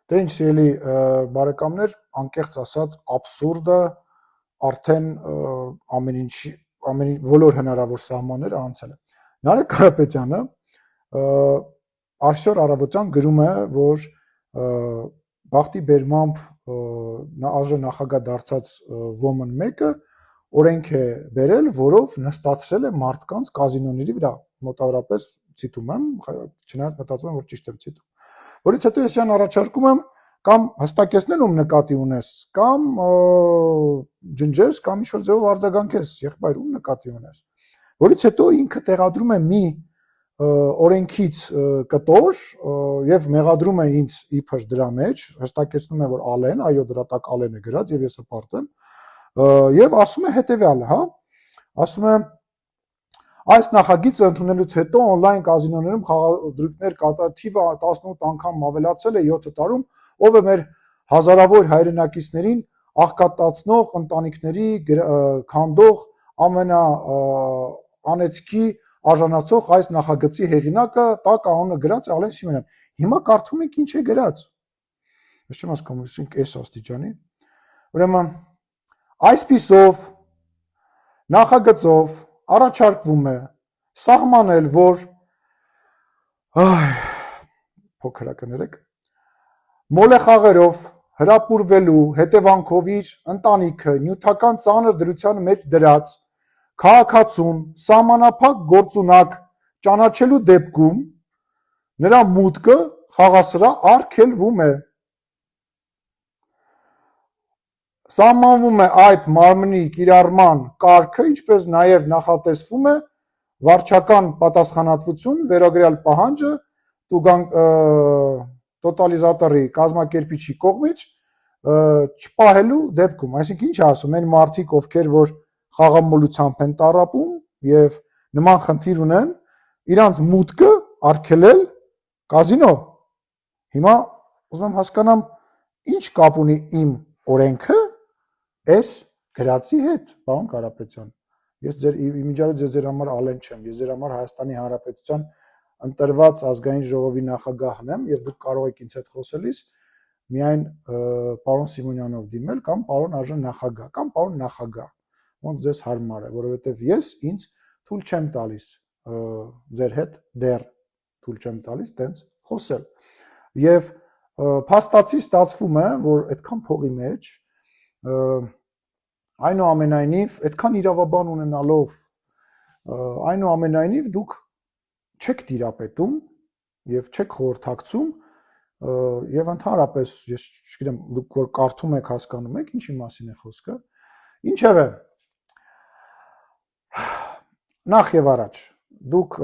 Դե ինչ սիրելի բարեկամներ, անկեղծ ասած абսուրդը արդեն ամեն բոլոր հնարավոր սահմանները անցել է։ Նարեկ Կարապետյանը այսօր առավոտյան գրում է, որ բախտի բերմամբ նա արժե նախագահ դարձած ոմն մեկը օրենք է բերել, որով նստացրել է մարդկանց կազինոների վրա, մոտավորապես ցիտում եմ, չնայած մտածում եմ, որ ճիշտ եմ ցիտում։ Որից հետո ես այն առաջարկում եմ կամ հստակեցնել ում նկատի ունես, կամ ջնջես, կամ ինչ-որ ձևով արձագանքես, եղբայր ում նկատի ունես։ Որից հետո ինքը տեղադրում է մի օրենքից կտոր եւ մեղադրում է ինձ իբր դրա մեջ, հստակեցնում է, որ Ալեն, այո, դրա տակ Ալեն է գրած եւ ես հպարտ եմ, եւ ասում է հետեւյալը, հա, ասում է այս նախագիծը ընդունելուց հետո on-line կազինոներում խաղադրույքներ կատարել թիվը 18 անգամ ավելացել է 7 տարում, ով է մեր հազարավոր հայրենակիցներին աղքատացնող ընտանիքների քանդող ամենաանեծքի արժանացող այս նախագծի հեղինակը տա կանոնը գրած Ալեն Սիմոնյան։ Հիմա կարդում ենք ինչ է գրած։ Ես չեմ հասկանում, ասենք այս աստիճանի։ Ուրեմն այսպիսով նախագծով առաջարկվում է սահմանել, որ փոքրակներեք մոլեխաղերով հրապուրվելու հետևանքով իր ընտանիքը նյութական ծանր դրության մեջ դրած քաղաքացուն սահմանափակ գործունակ ճանաչելու դեպքում նրա մուտքը խաղասրահ արգելվում է։ Սահմանվում է այդ մարմնի կիրառման կարգը, ինչպես նաև նախատեսվում է վարչական պատասխանատվություն վերագրյալ պահանջը տոտալիզատորի կազմակերպիչի կողմից չպահելու դեպքում, այսինքն ինչ է ասում, այն մարդիկ, ովքեր որ խաղամոլությամբ են տառապում եւ նման խնդիր ունեն, իրանց մուտքը արգելել կազինո։ Հիմա ուզում եմ հասկանամ, ինչ կապ ունի իմ օրենքը այս գրածի հետ, պարոն Կարապետյան։ Ես իմիջիալից ես ձեր համար Ալեն չեմ, ես ձեր համար Հայաստանի Հանրապետության ընտրված ազգային ժողովի նախագահն եմ եւ դուք կարող եք ինձ հետ խոսելիս միայն պարոն Սիմոնյանով դիմել կամ պարոն արժան նախագահ կամ պարոն նախագահ, ոնց ձեզ հարմար է, որովհետեւ ես ինձ թույլ չեմ տալիս ձեր հետ դեռ թույլ չեմ տալիս տենց խոսել։ Եվ փաստացի ստացվում է, որ այդքան փողի մեջ այնուամենայնիվ այդքան իրավաբան ունենալով այնուամենայնիվ դուք չեք տիրապետում եւ չեք խորհրդակցում եւ ընդհանրապես ես չգիտեմ դուք որ կարդում եք հասկանում եք ինչի մասին է խոսքը ինչևէ նախ եւ առաջ դուք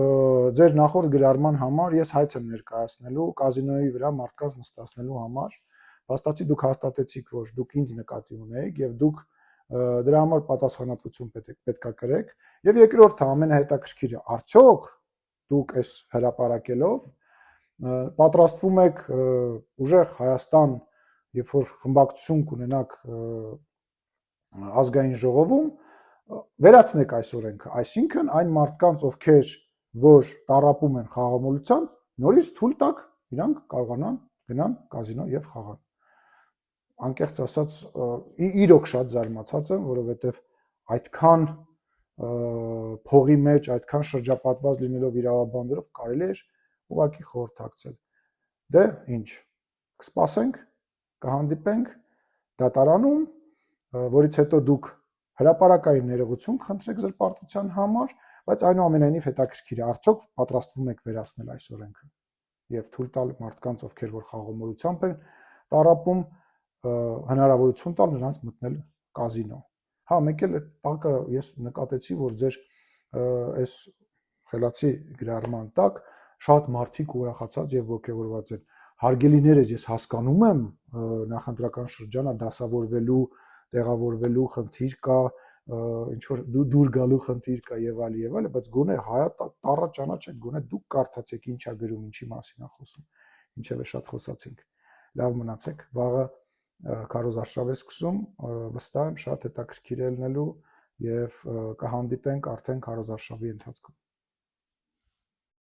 ձեր նախորդ գրառման համար ես հայց եմ ներկայացնելու կազինոյի վրա մարդկանց նստացնելու համար փաստացի դուք հաստատեցիք որ դուք ինձ նկատի ունեիք եւ դուք դրա համար պատասխանատվություն պետք է կրեք եւ երկրորդը ամենահետաքրքիրը արդյոք դուք այս հրապարակելով պատրաստվում եք ուժեղ Հայաստան երբ որ խմբակցություն կունենաք ազգային ժողովում վերացնեք այս օրենքը այսինքն այն մարդկանց ովքեր որ տառապում են խաղամոլությամբ նորից թույլ տաք իրանք կարողանան գնան կազինո եւ խաղան անկեղծ ասած իրոք շատ զարմացած եմ որովհետեւ այդքան փողի մեջ այդքան շրջապատված լինելով իրավաբաններով կարելի էր ուղղակի խորհրդակցել դե ինչ կսպասենք կհանդիպենք դատարանում որից հետո դուք հրապարակային ներողություն խնդրեք ձեր պարտության համար բայց այնուամենայնիվ հետաքրքիր է արդյոք պատրաստվում եք վերացնել այս օրենքը եւ թույլ տալ մարդկանց ովքեր որ խաղամոլությամբ են տառապում հնարավորություն տալ նրանց մտնել կազինո հա մեկ էլ այդ տակը ես նկատեցի որ ձեր այս խելացի գրառման տակ շատ մարդիկ ուրախացած եւ ողջավորված են հարգելիներս ես հասկանում եմ նախընտրական շրջանը դասավորվելու տեղավորվելու խնդիր կա ինչ որ դուր գալու խնդիր կա եւ այլ բայց գոնե հայա տառը ճանաչեք գոնե դուք կարդացեք ինչա գրում ինչի մասին է խոսում ինչեւ է շատ խոսացինք լավ մնացեք վաղը Քարոզ արշավ է սկսում վստահ եմ շատ հետաքրքիր է լինելու եւ կհանդիպենք արդեն Քարոզ արշավի ընթացքում